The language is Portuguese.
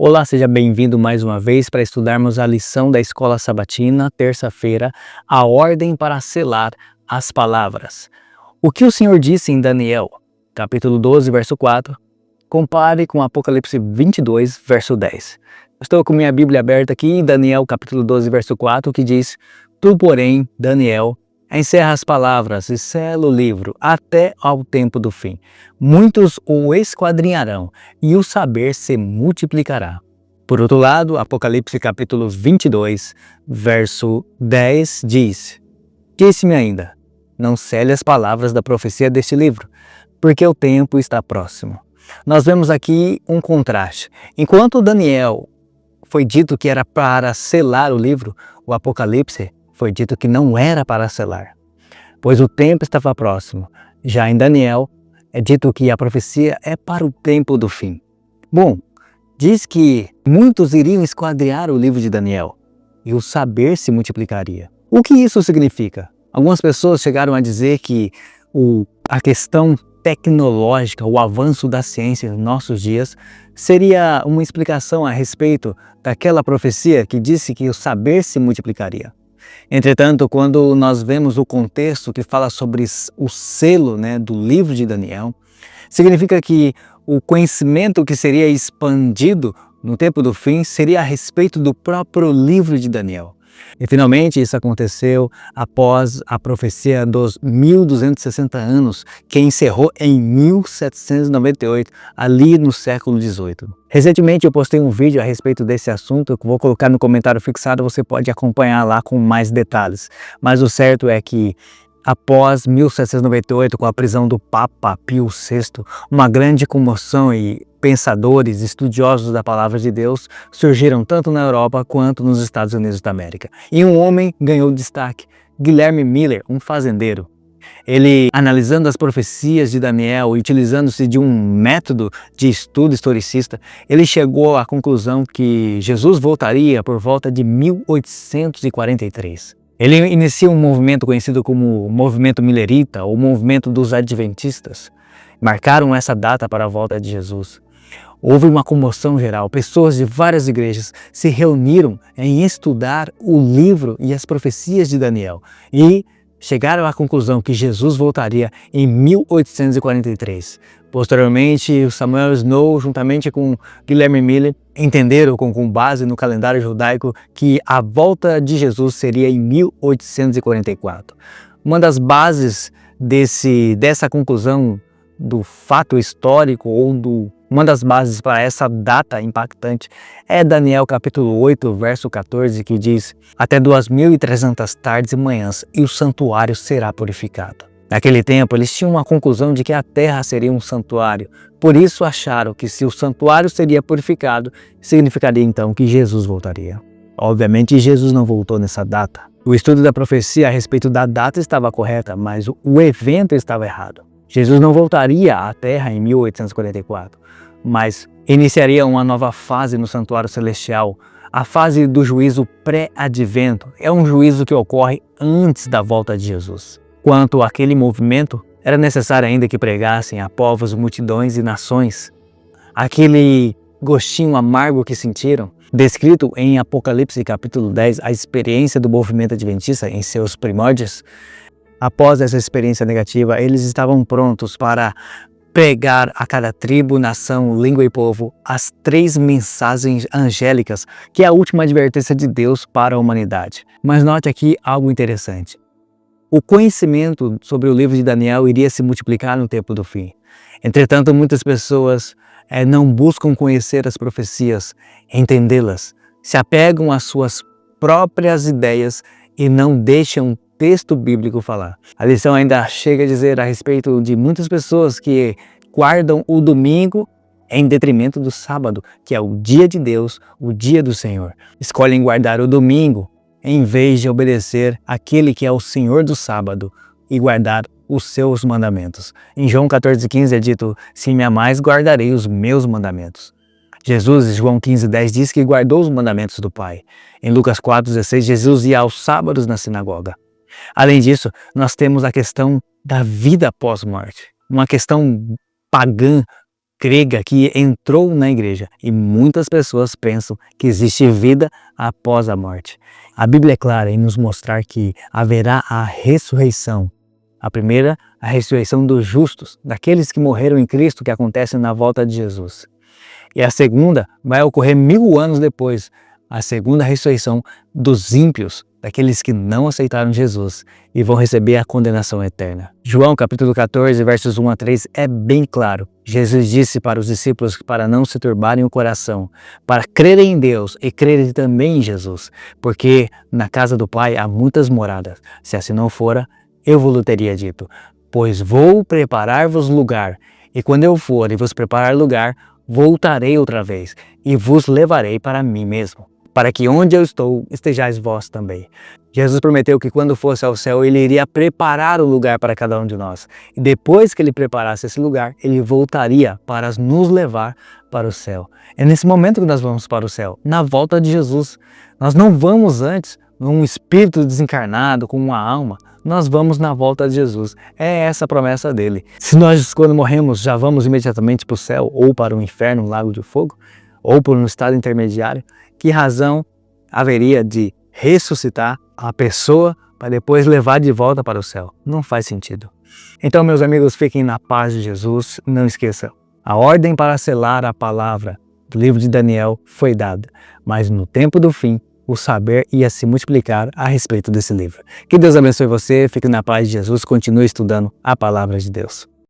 Olá, seja bem-vindo mais uma vez para estudarmos a lição da Escola Sabatina, terça-feira, a ordem para selar as palavras. O que o Senhor disse em Daniel, capítulo 12, verso 4, compare com Apocalipse 22, verso 10. Estou com minha Bíblia aberta aqui em Daniel, capítulo 12, verso 4, que diz: Tu, porém, Daniel, encerra as palavras e sela o livro até ao tempo do fim. Muitos o esquadrinharão e o saber se multiplicará. Por outro lado, Apocalipse capítulo 22, verso 10 diz: Disse-me ainda, não cele as palavras da profecia deste livro, porque o tempo está próximo. Nós vemos aqui um contraste. Enquanto Daniel foi dito que era para selar o livro, o Apocalipse foi dito que não era para selar, pois o tempo estava próximo. Já em Daniel, é dito que a profecia é para o tempo do fim. Bom, diz que muitos iriam esquadrinhar o livro de Daniel e o saber se multiplicaria. O que isso significa? Algumas pessoas chegaram a dizer que a questão tecnológica, o avanço da ciência nos nossos dias, seria uma explicação a respeito daquela profecia que disse que o saber se multiplicaria. Entretanto, quando nós vemos o contexto que fala sobre o selo, do livro de Daniel, significa que o conhecimento que seria expandido no tempo do fim seria a respeito do próprio livro de Daniel. E finalmente isso aconteceu após a profecia dos 1260 anos, que encerrou em 1798, ali no século XVIII. Recentemente eu postei um vídeo a respeito desse assunto, que vou colocar no comentário fixado, você pode acompanhar lá com mais detalhes. Mas o certo é que após 1798, com a prisão do Papa Pio VI, uma grande comoção e pensadores, estudiosos da palavra de Deus surgiram tanto na Europa quanto nos Estados Unidos da América. E um homem ganhou destaque, Guilherme Miller, um fazendeiro. Ele, analisando as profecias de Daniel e utilizando-se de um método de estudo historicista, ele chegou à conclusão que Jesus voltaria por volta de 1843. Ele inicia um movimento conhecido como Movimento Millerita ou Movimento dos Adventistas. Marcaram essa data para a volta de Jesus. Houve uma comoção geral, pessoas de várias igrejas se reuniram em estudar o livro e as profecias de Daniel e chegaram à conclusão que Jesus voltaria em 1843. Posteriormente, Samuel Snow, juntamente com Guilherme Miller, entenderam com base no calendário judaico que a volta de Jesus seria em 1844. Uma das bases dessa conclusão do fato histórico uma das bases para essa data impactante é Daniel capítulo 8, verso 14, que diz: Até 2300 tardes e manhãs e o santuário será purificado. Naquele tempo, eles tinham uma conclusão de que a terra seria um santuário. Por isso acharam que se o santuário seria purificado, significaria então que Jesus voltaria. Obviamente, Jesus não voltou nessa data. O estudo da profecia a respeito da data estava correta, mas o evento estava errado. Jesus não voltaria à Terra em 1844, mas iniciaria uma nova fase no santuário celestial, a fase do juízo pré-advento. É um juízo que ocorre antes da volta de Jesus. Quanto àquele movimento, era necessário ainda que pregassem a povos, multidões e nações. Aquele gostinho amargo que sentiram, descrito em Apocalipse capítulo 10, a experiência do movimento adventista em seus primórdios. Após essa experiência negativa, eles estavam prontos para pregar a cada tribo, nação, língua e povo as 3 mensagens angélicas, que é a última advertência de Deus para a humanidade. Mas note aqui algo interessante. O conhecimento sobre o livro de Daniel iria se multiplicar no tempo do fim. Entretanto, muitas pessoas não buscam conhecer as profecias, entendê-las, se apegam às suas próprias ideias e não deixam texto bíblico falar. A lição ainda chega a dizer a respeito de muitas pessoas que guardam o domingo em detrimento do sábado, que é o dia de Deus, o dia do Senhor. Escolhem guardar o domingo em vez de obedecer aquele que é o Senhor do sábado e guardar os seus mandamentos. Em João 14,15 é dito: se me amais, guardarei os meus mandamentos. Jesus, em João 15,10, diz que guardou os mandamentos do Pai. Em Lucas 4,16, Jesus ia aos sábados na sinagoga. Além disso, nós temos a questão da vida após morte, uma questão pagã, grega que entrou na igreja e muitas pessoas pensam que existe vida após a morte. A Bíblia é clara em nos mostrar que haverá a ressurreição. A primeira, a ressurreição dos justos, daqueles que morreram em Cristo, que acontece na volta de Jesus. E a segunda vai ocorrer 1000 anos depois, a segunda ressurreição dos ímpios, daqueles que não aceitaram Jesus e vão receber a condenação eterna. João capítulo 14, versos 1 a 3 é bem claro. Jesus disse para os discípulos que para não se turbarem o coração, para crerem em Deus e crerem também em Jesus, porque na casa do Pai há muitas moradas. Se assim não fora, eu vos teria dito, pois vou preparar-vos lugar, e quando eu for e vos preparar lugar, voltarei outra vez e vos levarei para mim mesmo, para que onde eu estou estejais vós também. Jesus prometeu que quando fosse ao céu, ele iria preparar o lugar para cada um de nós. E depois que ele preparasse esse lugar, ele voltaria para nos levar para o céu. É nesse momento que nós vamos para o céu, na volta de Jesus. Nós não vamos antes num espírito desencarnado, com uma alma. Nós vamos na volta de Jesus. É essa a promessa dele. Se nós, quando morremos, já vamos imediatamente para o céu, ou para o inferno, um lago de fogo, ou para um estado intermediário, que razão haveria de ressuscitar a pessoa para depois levar de volta para o céu? Não faz sentido. Então, meus amigos, fiquem na paz de Jesus. Não esqueçam, a ordem para selar a palavra do livro de Daniel foi dada, mas no tempo do fim, o saber ia se multiplicar a respeito desse livro. Que Deus abençoe você, fique na paz de Jesus, continue estudando a palavra de Deus.